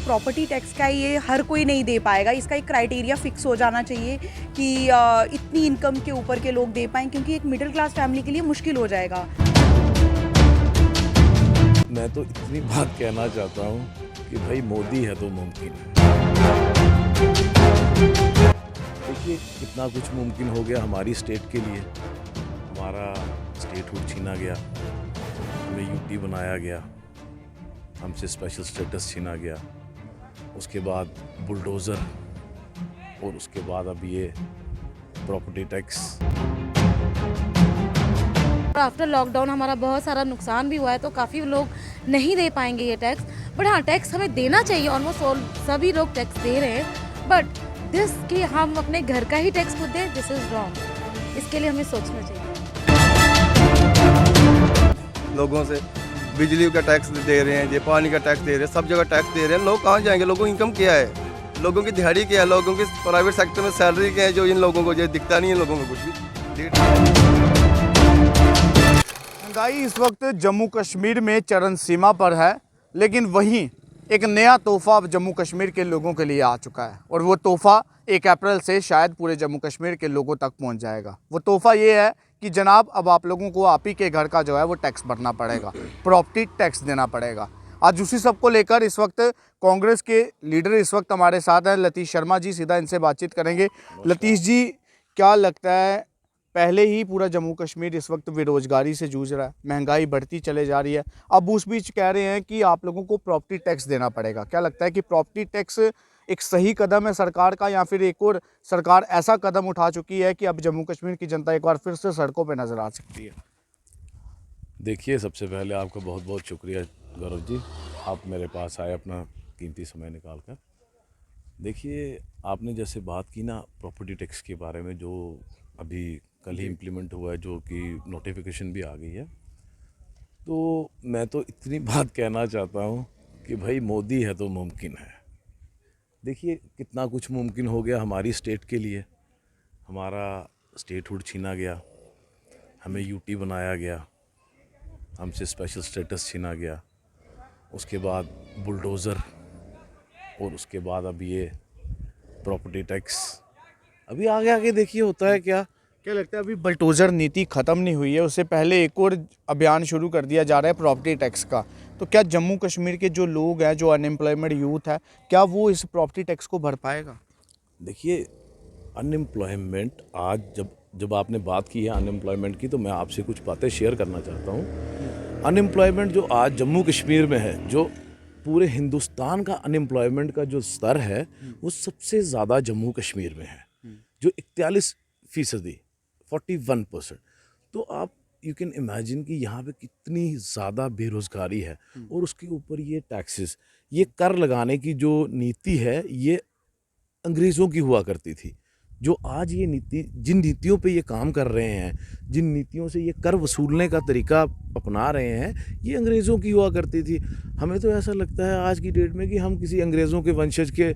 Property tax का ये हर कोई नहीं दे पाएगा। इसका एक क्राइटेरिया फिक्स हो जाना चाहिए कि इतनी इनकम के ऊपर के लोग दे पाएँ, क्योंकि एक मिडिल क्लास फैमिली के लिए मुश्किल हो जाएगा। मैं तो इतनी बात कहना चाहता हूँ कि भाई मोदी है तो मुमकिन है। देखिए कितना कुछ मुमकिन हो गया हमारी स्टेट के लिए। हमारा स्टेटहुड छीना गया, हमें यूटी बनाया गया, हमसे स्पेशल स्टेटस छीना गया, उसके बाद बुलडोज़र और उसके बाद अब ये प्रॉपर्टी टैक्स। आफ्टर लॉकडाउन हमारा बहुत सारा नुकसान भी हुआ है, तो काफ़ी लोग नहीं दे पाएंगे ये टैक्स। बट हाँ, टैक्स हमें देना चाहिए। ऑलमोस्ट सभी लोग टैक्स दे रहे हैं, बट दिस कि हम अपने घर का ही टैक्स खुद दें, दिस इज़ रॉन्ग। इसके लिए हमें सोचना चाहिए। लोगों से बिजली का टैक्स दे रहे हैं, ये पानी का टैक्स दे रहे हैं, सब जगह टैक्स दे रहे हैं। लोग कहाँ जाएंगे? लोगों की इनकम क्या है? लोगों की दिहाड़ी क्या है? लोगों की प्राइवेट सेक्टर में सैलरी क्या है? जो इन लोगों को ये दिखता नहीं है लोगों को कुछ भी। महंगाई इस वक्त जम्मू कश्मीर में चरम सीमा पर है, लेकिन वहीं एक नया तोहफा अब जम्मू कश्मीर के लोगों के लिए आ चुका है और वो तोहफा 1 अप्रैल से शायद पूरे जम्मू कश्मीर के लोगों तक पहुंच जाएगा। वो तोहफा ये है कि जनाब अब आप लोगों को आप ही के घर का जो है वो टैक्स भरना पड़ेगा, प्रॉपर्टी टैक्स देना पड़ेगा। आज उसी सब को लेकर इस वक्त कांग्रेस के लीडर इस वक्त हमारे साथ हैं, लतीश शर्मा जी। सीधा इनसे बातचीत करेंगे। लतीश जी, क्या लगता है, पहले ही पूरा जम्मू कश्मीर इस वक्त बेरोजगारी से जूझ रहा है, महंगाई बढ़ती चले जा रही है, अब उस बीच कह रहे हैं कि आप लोगों को प्रॉपर्टी टैक्स देना पड़ेगा। क्या लगता है कि प्रॉपर्टी टैक्स एक सही कदम है सरकार का, या फिर एक और सरकार ऐसा कदम उठा चुकी है कि अब जम्मू कश्मीर की जनता एक बार फिर से सड़कों पर नजर आ सकती है? देखिए, सबसे पहले आपका बहुत बहुत शुक्रिया गौरव जी, आप मेरे पास आए अपना कीमती समय निकाल कर। देखिए, आपने जैसे बात की ना प्रॉपर्टी टैक्स के बारे में, जो अभी कल ही इम्प्लीमेंट हुआ है, जो कि नोटिफिकेशन भी आ गई है, तो मैं तो इतनी बात कहना चाहता हूँ कि भाई मोदी है तो मुमकिन है। देखिए कितना कुछ मुमकिन हो गया हमारी स्टेट के लिए। हमारा स्टेटहुड छीना गया, हमें यूटी बनाया गया, हमसे स्पेशल स्टेटस छीना गया, उसके बाद बुलडोज़र और उसके बाद अब ये प्रॉपर्टी टैक्स। अभी आगे आगे देखिए होता है क्या। क्या लगता है अभी बुलडोज़र नीति ख़त्म नहीं हुई है, उससे पहले एक और अभियान शुरू कर दिया जा रहा है प्रॉपर्टी टैक्स का? तो क्या जम्मू कश्मीर के जो लोग हैं, जो अनएम्प्लॉयमेंट यूथ है, क्या वो इस प्रॉपर्टी टैक्स को भर पाएगा? देखिए अनएम्प्लॉयमेंट, आज जब आपने बात की है अनएम्प्लॉयमेंट की, तो मैं आपसे कुछ बातें शेयर करना चाहता हूँ। अनएम्प्लॉयमेंट जो आज जम्मू कश्मीर में है, जो पूरे हिंदुस्तान का अनएम्प्लॉयमेंट का जो स्तर है, वो सबसे ज़्यादा जम्मू कश्मीर में है, जो 41%, 41%। तो आप यू कैन इमेजिन कि यहाँ पे कितनी ज़्यादा बेरोज़गारी है, और उसके ऊपर ये टैक्सेस, ये कर लगाने की जो नीति है, ये अंग्रेज़ों की हुआ करती थी। जो आज ये नीति, जिन नीतियों पे ये काम कर रहे हैं, जिन नीतियों से ये कर वसूलने का तरीका अपना रहे हैं, ये अंग्रेज़ों की हुआ करती थी। हमें तो ऐसा लगता है आज की डेट में कि हम किसी अंग्रेज़ों के वंशज के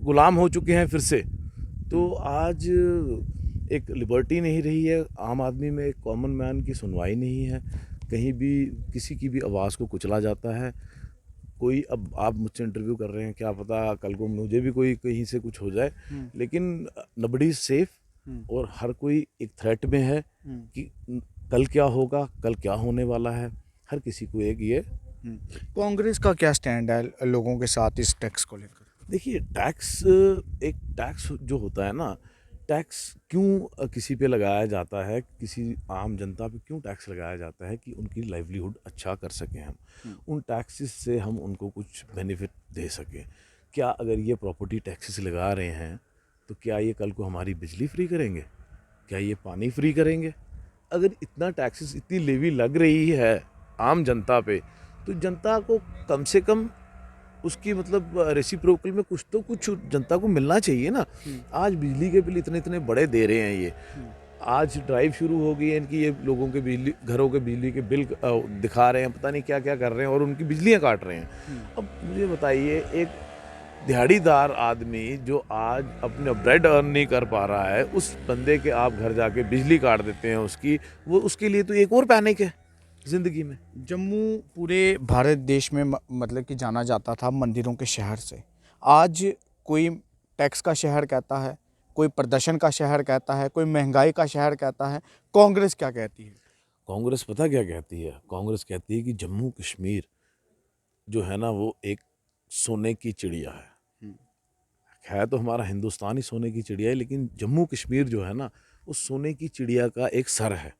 गुलाम हो चुके हैं फिर से। तो आज एक लिबर्टी नहीं रही है आम आदमी में, एक कॉमन मैन की सुनवाई नहीं है, कहीं भी किसी की भी आवाज़ को कुचला जाता है। कोई, अब आप मुझसे इंटरव्यू कर रहे हैं, क्या पता कल को मुझे भी कोई कहीं से कुछ हो जाए, लेकिन नबडी इज सेफ, और हर कोई एक थ्रेट में है कि कल क्या होगा, कल क्या होने वाला है, हर किसी को एक ये। कांग्रेस का क्या स्टैंड है लोगों के साथ इस टैक्स को लेकर? देखिए टैक्स जो होता है ना, टैक्स क्यों किसी पे लगाया जाता है, किसी आम जनता पे क्यों टैक्स लगाया जाता है कि उनकी लाइवलीहुड अच्छा कर सकें हम, उन टैक्सेस से हम उनको कुछ बेनिफिट दे सकें। क्या अगर ये प्रॉपर्टी टैक्सेस लगा रहे हैं, तो क्या ये कल को हमारी बिजली फ्री करेंगे? क्या ये पानी फ्री करेंगे? अगर इतना टैक्सेस, इतनी लेवी लग रही है आम जनता पे, तो जनता को कम से कम उसकी मतलब रेसिप्रोकल में कुछ तो कुछ जनता को मिलना चाहिए ना। आज बिजली के बिल इतने इतने बड़े दे रहे हैं ये। आज ड्राइव शुरू हो गई है इनकी, ये लोगों के बिजली, घरों के बिजली के बिल दिखा रहे हैं, पता नहीं क्या क्या कर रहे हैं, और उनकी बिजलियां काट रहे हैं। अब मुझे बताइए, एक दिहाड़ीदार आदमी जो आज अपना ब्रेड अर्न नहीं कर पा रहा है, उस बंदे के आप घर जाके बिजली काट देते हैं उसकी, वो उसके लिए तो एक और पैनिक है। ज़िंदगी में। जम्मू पूरे भारत देश में मतलब कि जाना जाता था मंदिरों के शहर से। आज कोई टैक्स का शहर कहता है, कोई प्रदर्शन का शहर कहता है, कोई महंगाई का शहर कहता है। कांग्रेस क्या कहती है? कांग्रेस पता क्या कहती है? कांग्रेस कहती है कि जम्मू कश्मीर जो है ना वो एक सोने की चिड़िया है तो हमारा हिंदुस्तान ही सोने की चिड़िया है, लेकिन जम्मू कश्मीर जो है ना वो सोने की चिड़िया का एक सर है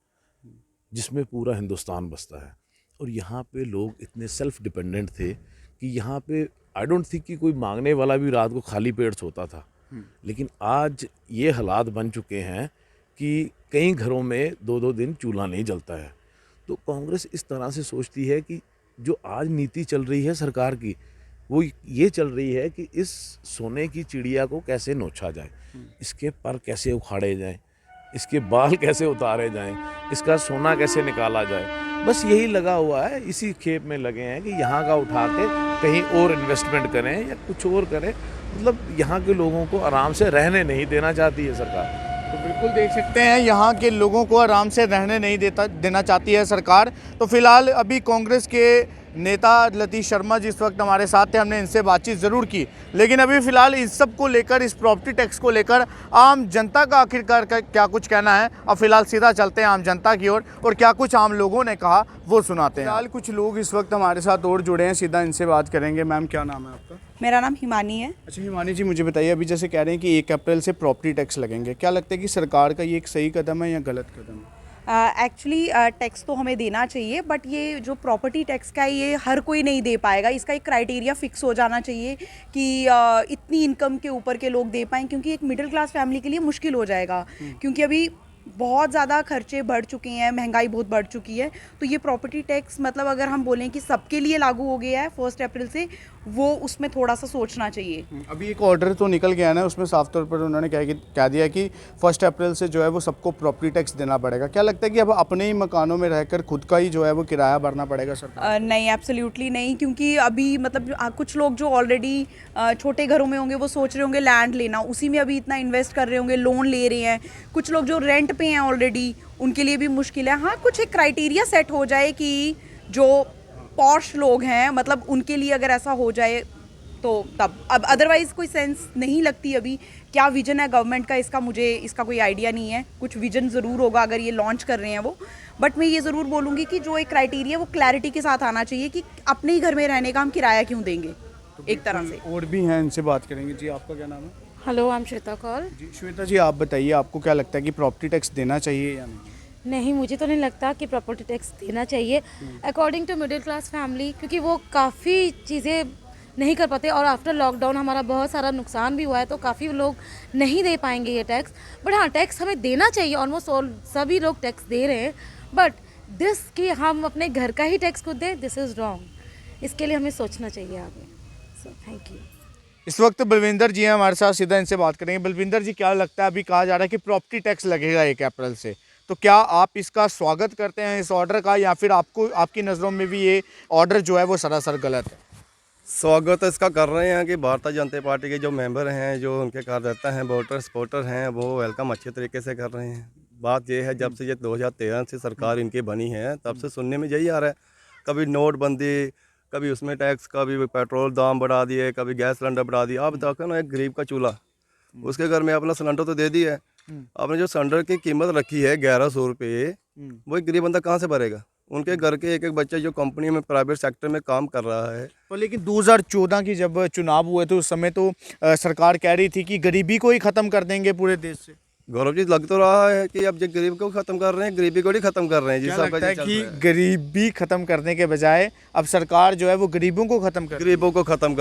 जिसमें पूरा हिंदुस्तान बसता है। और यहाँ पे लोग इतने सेल्फ डिपेंडेंट थे कि यहाँ पे आई डोंट थिंक कि कोई मांगने वाला भी रात को खाली पेट सोता था। लेकिन आज ये हालात बन चुके हैं कि कई घरों में 2-2 दिन चूल्हा नहीं जलता है। तो कांग्रेस इस तरह से सोचती है कि जो आज नीति चल रही है सरकार की वो ये चल रही है कि इस सोने की चिड़िया को कैसे नोचा जाए, इसके पर कैसे उखाड़े जाएं, इसके बाल कैसे उतारे जाएं, इसका सोना कैसे निकाला जाए। बस यही लगा हुआ है, इसी खेप में लगे हैं कि यहाँ का उठा के कहीं और इन्वेस्टमेंट करें या कुछ और करें। मतलब यहाँ के लोगों को आराम से रहने नहीं देना चाहती है सरकार। तो बिल्कुल देख सकते हैं यहाँ के लोगों को आराम से रहने नहीं देना चाहती है सरकार। तो फिलहाल अभी कांग्रेस के नेता लतीफ़ शर्मा जिस वक्त हमारे साथ थे, हमने इनसे बातचीत ज़रूर की, लेकिन अभी फ़िलहाल इस सब को लेकर, इस प्रॉपर्टी टैक्स को लेकर आम जनता का आखिरकार क्या कुछ कहना है। अब फिलहाल सीधा चलते हैं आम जनता की ओर और क्या कुछ आम लोगों ने कहा वो सुनाते हैं। फिलहाल कुछ लोग इस वक्त हमारे साथ और जुड़े हैं, सीधा इनसे बात करेंगे। मैम क्या नाम है आपका? मेरा नाम हिमानी है। अच्छा हिमानी जी, मुझे बताइए, अभी जैसे कह रहे हैं कि 1 अप्रैल से प्रॉपर्टी टैक्स लगेंगे, क्या लगता है कि सरकार का ये एक सही कदम है या गलत कदम है? एक्चुअली टैक्स तो हमें देना चाहिए, बट ये जो प्रॉपर्टी टैक्स का है ये हर कोई नहीं दे पाएगा। इसका एक क्राइटेरिया फिक्स हो जाना चाहिए कि इतनी इनकम के ऊपर के लोग दे पाएँ, क्योंकि एक मिडिल क्लास फैमिली के लिए मुश्किल हो जाएगा। क्योंकि अभी बहुत ज़्यादा खर्चे बढ़ चुके हैं, महंगाई बहुत बढ़ चुकी है। तो ये प्रॉपर्टी टैक्स मतलब अगर हम बोलें कि सबके लिए लागू हो गया है 1 अप्रैल से, वो उसमें थोड़ा सा सोचना चाहिए। अभी एक ऑर्डर तो निकल गया ना, उसमें साफ तौर पर उन्होंने कह दिया कि 1 अप्रैल से जो है वो सबको प्रॉपर्टी टैक्स देना पड़ेगा। क्या लगता है कि अब अपने ही मकानों में रहकर खुद का ही जो है वो किराया भरना पड़ेगा सरकार? नहीं, एब्सोल्युटली नहीं, क्योंकि अभी मतलब कुछ लोग जो ऑलरेडी छोटे घरों में होंगे वो सोच रहे होंगे लैंड लेना, उसी में अभी इतना इन्वेस्ट कर रहे होंगे, लोन ले रहे हैं। कुछ लोग जो रेंट पे हैं ऑलरेडी, उनके लिए भी मुश्किल है। हाँ, कुछ एक क्राइटेरिया सेट हो जाए कि जो पॉश लोग हैं मतलब उनके लिए अगर ऐसा हो जाए तो तब। अब अदरवाइज़ कोई सेंस नहीं लगती। अभी क्या विजन है गवर्नमेंट का, इसका कोई आइडिया नहीं है। कुछ विजन ज़रूर होगा अगर ये लॉन्च कर रहे हैं वो, बट मैं ये ज़रूर बोलूँगी कि जो एक क्राइटेरिया वो क्लैरिटी के साथ आना चाहिए कि अपने ही घर में रहने का हम किराया क्यों देंगे, एक तरह से। और भी हैं, इनसे बात करेंगे। जी आपका क्या नाम है? Hello, I am Shweta Kaul. जी श्वेता जी, आप बताइए, आपको क्या लगता है कि प्रॉपर्टी टैक्स देना चाहिए या नहीं? नहीं, मुझे तो नहीं लगता कि प्रॉपर्टी टैक्स देना चाहिए according to middle class family, क्योंकि वो काफ़ी चीज़ें नहीं कर पाते और आफ्टर लॉकडाउन हमारा बहुत सारा नुकसान भी हुआ है, तो काफ़ी लोग नहीं दे पाएंगे ये टैक्स। बट हाँ, टैक्स हमें देना चाहिए, ऑलमोस्ट सभी लोग टैक्स दे रहे हैं। बट दिस कि हम अपने घर का ही टैक्स खुद दें, दिस इज़ रॉन्ग। इसके लिए हमें सोचना चाहिए आगे। So thank you. इस वक्त बलविंदर जी हैं हमारे साथ, सीधा इनसे बात करेंगे। बलविंदर जी, क्या लगता है, अभी कहा जा रहा है कि प्रॉपर्टी टैक्स लगेगा 1 अप्रैल से, तो क्या आप इसका स्वागत करते हैं इस ऑर्डर का, या फिर आपकी नज़रों में भी ये ऑर्डर जो है वो सरासर गलत है? स्वागत इसका कर रहे हैं कि भारतीय जनता पार्टी के जो मेंबर हैं, जो उनके कार्यकर्ता हैं, वोटर सपोर्टर हैं, वो वेलकम अच्छे तरीके से कर रहे हैं। बात ये है, जब से ये 2013 से सरकार इनकी बनी है तब से सुनने में यही आ रहा है, कभी नोटबंदी, कभी उसमें टैक्स, कभी पेट्रोल दाम बढ़ा दिए, कभी गैस सिलेंडर बढ़ा दिया। आप देखो ना, एक गरीब का चूल्हा, उसके घर में अपना सिलेंडर तो दे दिया है, आपने जो सिलेंडर की कीमत रखी है 1100 रुपये, वो एक गरीब बंदा कहाँ से भरेगा? उनके घर के एक बच्चा जो कंपनी में प्राइवेट सेक्टर में काम कर रहा है। तो लेकिन 2014 की जब चुनाव हुए थे उस समय तो सरकार कह रही थी कि गरीबी को ही ख़त्म कर देंगे पूरे देश से। गौरव जी, लग तो रहा है कि अब जो गरीब को ख़त्म कर रहे हैं, गरीबी को ही ख़त्म कर रहे हैं। क्या लगता है कि गरीबी ख़त्म करने के बजाय अब सरकार जो है वो गरीबों को ख़त्म कर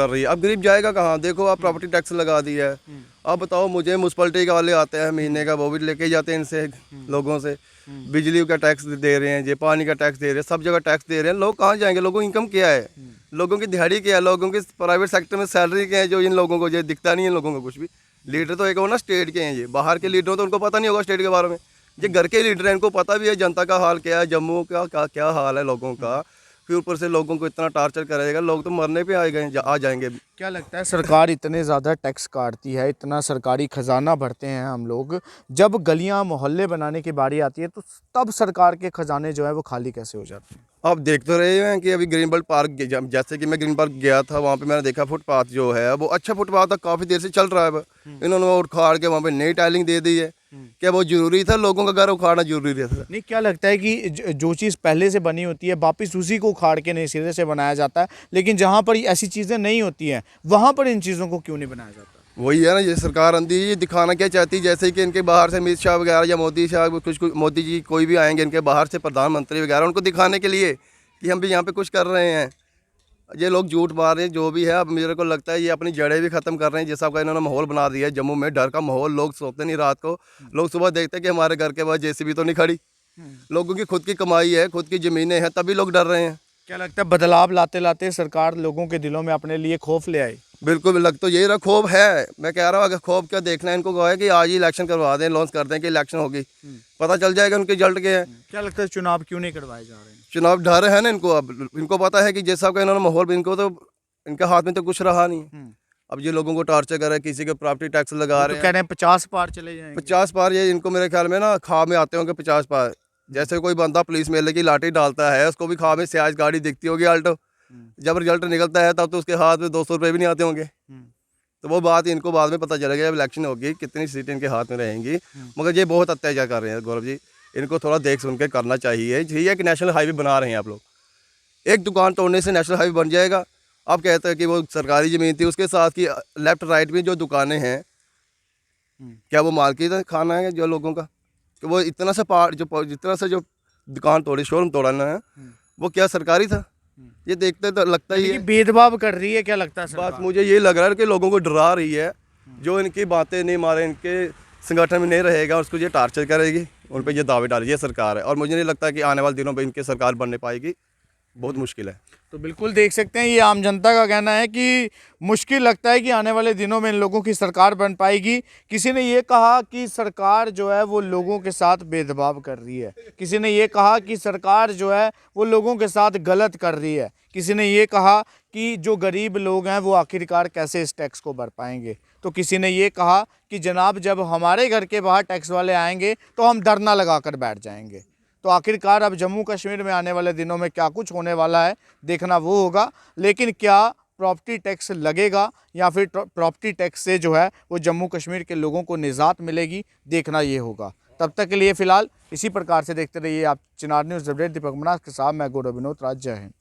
रही है। अब गरीब जाएगा कहाँ? देखो, आप प्रॉपर्टी टैक्स लगा दिया है। अब बताओ, मुझे म्यूनसिपलिटी के वाले आते हैं महीने का, वो भी लेके जाते हैं इनसे, लोगों से। बिजली का टैक्स दे रहे हैं, ये पानी का टैक्स दे रहे हैं, सब जगह टैक्स दे रहे हैं। लोग कहाँ जाएंगे? लोगों की इनकम क्या है? लोगों की दिहाड़ी क्या है? लोगों की प्राइवेट सेक्टर में सैलरी क्या है? जो इन लोगों को ये दिखता नहीं है लोगों को कुछ भी। लीडर तो एक हो ना स्टेट के हैं, ये बाहर के लीडर हो तो उनको पता नहीं होगा स्टेट के बारे में। ये घर के लीडर हैं, इनको पता भी है जनता का हाल क्या है, जम्मू का क्या हाल है लोगों का। फिर ऊपर से लोगों को इतना टार्चर करेगा, लोग तो मरने पे आ जाएंगे। क्या लगता है, सरकार इतने ज़्यादा टैक्स काटती है, इतना सरकारी खजाना भरते हैं हम लोग, जब गलियां मोहल्ले बनाने की बारी आती है तो तब सरकार के खजाने जो है वो खाली कैसे हो जाते हैं? आप देख तो रहे हैं कि अभी ग्रीन बर्ड पार्क जैसे कि मैं ग्रीन पार्क गया था, वहाँ पे मैंने देखा फुटपाथ जो है वो अच्छा फुटपाथ था, काफ़ी देर से चल रहा है। इन्होंने वो उखाड़ के वहाँ पे नई टाइलिंग दे दी है। क्या वो जरूरी था? लोगों का घर उखाड़ना जरूरी था? नहीं, क्या लगता है कि जो चीज़ पहले से बनी होती है वापस उसी को उखाड़ के नए सिरे से बनाया जाता है, लेकिन जहाँ पर ऐसी चीज़ें नहीं होती हैं वहाँ पर इन चीज़ों को क्यों नहीं बनाया जाता? वही है ना, ये सरकार अंधी ये दिखाना क्या चाहती है, जैसे कि इनके बाहर से अमित शाह वगैरह या मोदी शाह कुछ मोदी जी कोई भी आएंगे इनके बाहर से प्रधानमंत्री वगैरह, उनको दिखाने के लिए कि हम भी यहाँ पे कुछ कर रहे हैं। ये लोग झूठ मार रहे हैं जो भी है। अब मेरे को लगता है ये अपनी जड़ें भी ख़त्म कर रहे हैं। जैसा का इन्होंने माहौल बना दिया है जम्मू में, डर का माहौल, लोग सोते नहीं रात को। लोग सुबह देखते हैं कि हमारे घर के पास जेसीबी तो नहीं खड़ी। लोगों की खुद की कमाई है, खुद की ज़मीनें हैं, तभी लोग डर रहे हैं। क्या लगता है बदलाव लाते लाते सरकार लोगों के दिलों में अपने लिए खौफ ले आई? बिल्कुल लग तो यही रहा, खौफ है। मैं कह रहा हूँ अगर खौफ क्या देखना है, इनको कहा है कि आज ही इलेक्शन करवा दें, लॉन्च कर दें कि इलेक्शन होगी, पता चल जाएगा उनके रिजल्ट के हैं। क्या लगता है चुनाव क्यों नहीं करवाए जा रहे हैं? चुनाव डर है ना इनको। अब इनको पता है कि जैसा का इन्होंने माहौल, इनको तो इनके हाथ में तो कुछ रहा नहीं। अब ये लोगों को टार्चर कर रहे हैं, किसी के प्रॉपर्टी टैक्स लगा तो रहे कह हैं रहे हैं 50 पार चले जाएंगे। 50 पार। ये इनको मेरे ख्याल में ना खा में आते होंगे 50 पार। जैसे कोई बंदा पुलिस मेले की लाठी डालता है, उसको भी खा में स्याज गाड़ी दिखती होगी अल्टो। जब रिजल्ट निकलता है तब तो उसके हाथ में 200 रुपये भी नहीं आते होंगे। तो वो बात इनको बाद में पता चलेगा जब इलेक्शन होगी, कितनी सीटें इनके हाथ में रहेंगी। मगर ये बहुत अत्याचार कर रहे हैं गौरव जी, इनको थोड़ा देख सुन के करना चाहिए। यही है कि नेशनल हाईवे बना रहे हैं आप लोग, एक दुकान तोड़ने से नेशनल हाईवे बन जाएगा। आप कहते हैं कि वो सरकारी ज़मीन थी, उसके साथ की लेफ्ट राइट में जो दुकानें हैं, क्या वो मार्केट खाना है जो लोगों का? कि वो इतना सा पार्ट जो जितना सा जो दुकान तोड़ी, शोरूम तोड़ना है, वो क्या सरकारी था? ये देखते तो लगता ही है लेकिन भेदभाव कर रही है। क्या लगता है सरकार? बात मुझे ये लग रहा है कि लोगों को डरा रही है। जो इनकी बातें नहीं मारे, इनके संगठन में नहीं रहेगा, उसको ये टार्चर करेगी, उन पर ये दावे डालेगी। ये सरकार है और मुझे नहीं लगता कि आने वाले दिनों में इनकी सरकार बनने पाएगी, बहुत मुश्किल है। तो बिल्कुल देख सकते हैं, ये आम जनता का कहना है कि मुश्किल लगता है कि आने वाले दिनों में इन लोगों की सरकार बन पाएगी। किसी ने ये कहा कि सरकार जो है वो लोगों के साथ भेदभाव कर रही है, किसी ने ये कहा कि सरकार जो है वो लोगों के साथ गलत कर रही है, किसी ने ये कहा कि जो गरीब लोग हैं वो आखिरकार कैसे इस टैक्स को भर पाएंगे, तो किसी ने ये कहा कि जनाब जब हमारे घर के बाहर टैक्स वाले आएंगे तो हम धरना लगा कर बैठ जाएंगे। तो आखिरकार अब जम्मू कश्मीर में आने वाले दिनों में क्या कुछ होने वाला है देखना वो होगा। लेकिन क्या प्रॉपर्टी टैक्स लगेगा या फिर प्रॉपर्टी टैक्स से जो है वो जम्मू कश्मीर के लोगों को निजात मिलेगी, देखना ये होगा। तब तक के लिए फ़िलहाल इसी प्रकार से देखते रहिए आप चिनार न्यूज़ अपडेट। दीपक मनास के साथ मैं गौरव विनोद राज। जय हिंद।